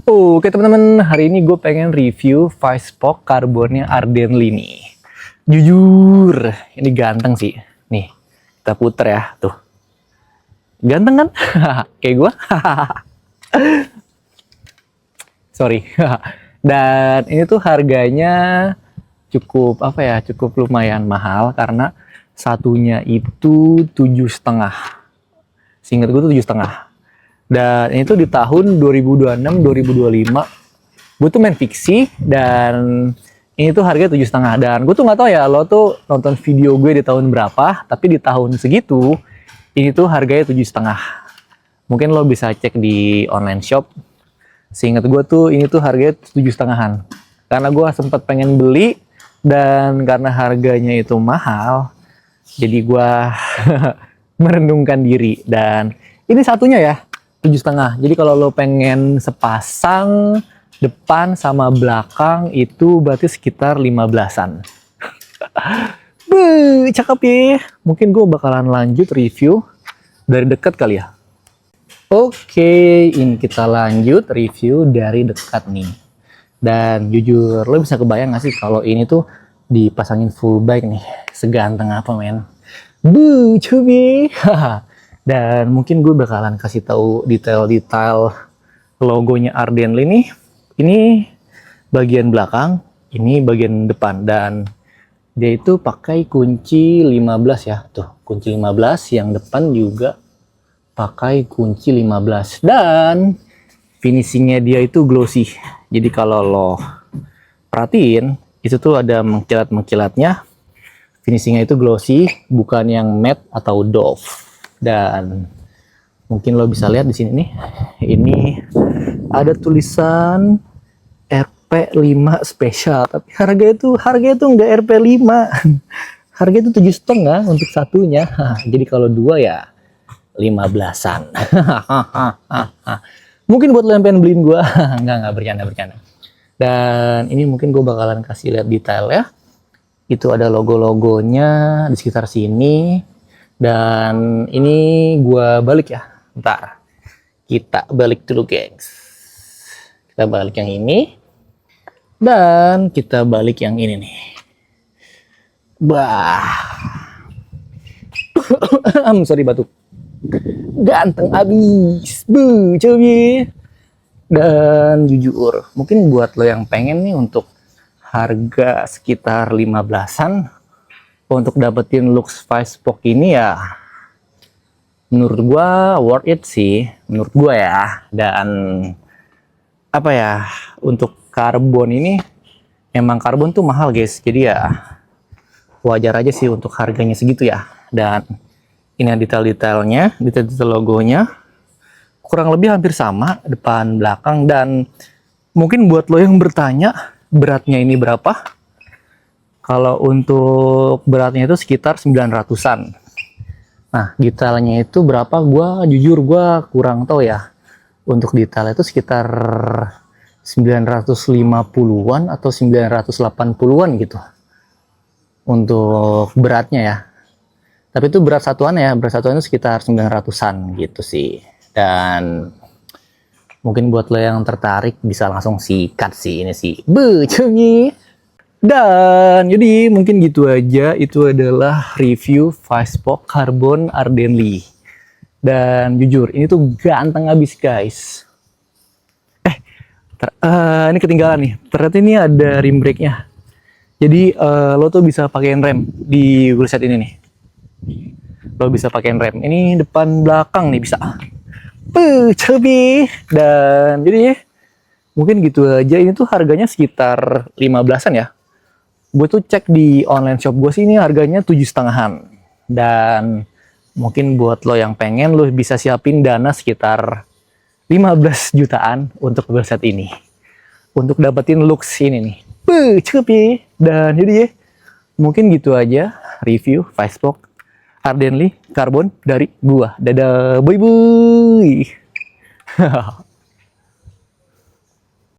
Oke teman-teman, hari ini gue pengen review Vicespoke karbonnya Ardently nih. Jujur, ini ganteng sih. Nih, kita puter ya, tuh. Ganteng kan? Kayak gue. Sorry. Dan ini tuh harganya cukup cukup lumayan mahal karena satunya itu 7,5. Seingat gue tuh 7,5. Dan ini tuh di tahun 2026-2025 gue tuh main fiksi dan ini tuh harga 7,5. Dan gue tuh nggak tahu ya lo tuh nonton video gue di tahun berapa, tapi di tahun segitu ini tuh harganya 7,5. Mungkin lo bisa cek di online shop. Seingat gue tuh ini tuh harganya 7,5-an. Karena gue sempat pengen beli dan karena harganya itu mahal, jadi gue merenungkan diri. Dan ini satunya ya 7,5. Jadi kalau lo pengen sepasang depan sama belakang itu berarti sekitar 15-an. Beuh, cakep ya. Mungkin gue bakalan lanjut review dari dekat kali ya. Oke, ini kita lanjut review dari dekat nih. Dan jujur, lo bisa kebayang gak sih kalau ini tuh dipasangin full bike nih, seganteng apa men? Beuh, cuy. Dan mungkin gue bakalan kasih tahu detail-detail logonya Ardently nih. Ini bagian belakang, ini bagian depan, dan dia itu pakai kunci 15 ya. Tuh, kunci 15, yang depan juga pakai kunci 15. Dan finishingnya dia itu glossy. Jadi kalau lo perhatiin, itu tuh ada mengkilat-mengkilatnya. Finishingnya itu glossy, bukan yang matte atau doff. Dan mungkin lo bisa lihat di sini nih, ini ada tulisan RP5 spesial, tapi harga itu nggak RP5, harga itu 7,5 untuk satunya. Jadi kalau dua ya 15-an. Mungkin buat lo yang pengen beliin gua. nggak bercanda. Dan ini mungkin gue bakalan kasih lihat detail ya. Itu ada logo-logonya di sekitar sini. Dan ini gua balik ya. Bentar. Kita balik dulu, gengs. Kita balik yang ini. Dan kita balik yang ini nih. Bah. Sorry batuk. Ganteng abis. Buh, coba. Dan jujur, mungkin buat lo yang pengen nih untuk harga sekitar 15-an untuk dapetin looks Vicespoke ini ya, menurut gua worth it sih, menurut gua ya. Dan apa ya, untuk karbon ini emang karbon tuh mahal guys, jadi ya wajar aja sih untuk harganya segitu ya. Dan ini detail-detailnya, detail-detail logonya kurang lebih hampir sama depan belakang. Dan mungkin buat lo yang bertanya beratnya ini berapa, kalau untuk beratnya itu sekitar 900-an. Nah, detailnya itu berapa? Jujur gua kurang tahu ya. Untuk detailnya itu sekitar 950-an atau 980-an gitu. Untuk beratnya ya. Tapi itu berat satuan ya. Berat satuan itu sekitar 900-an gitu sih. Dan mungkin buat lo yang tertarik bisa langsung sikat sih ini sih. Becengnya. Dan jadi mungkin gitu aja, itu adalah review Vicespoke Carbon Ardently. Dan jujur ini tuh ganteng abis guys. Ini ketinggalan nih, ternyata ini ada rim brake-nya. Jadi lo tuh bisa pakein rem di wheelset ini nih. Lo bisa pakein rem, ini depan belakang nih bisa. Cobi. Dan jadi mungkin gitu aja, ini tuh harganya sekitar 15-an ya. Gue tuh cek di online shop gue sih ini harganya 7,5-an. Dan mungkin buat lo yang pengen, lo bisa siapin dana sekitar 15 jutaan untuk wheelset ini, untuk dapetin looks ini nih. Cukup ya. Dan jadi ya, mungkin gitu aja review Vicespoke Ardently Carbon dari gua. Dadah, bye bye.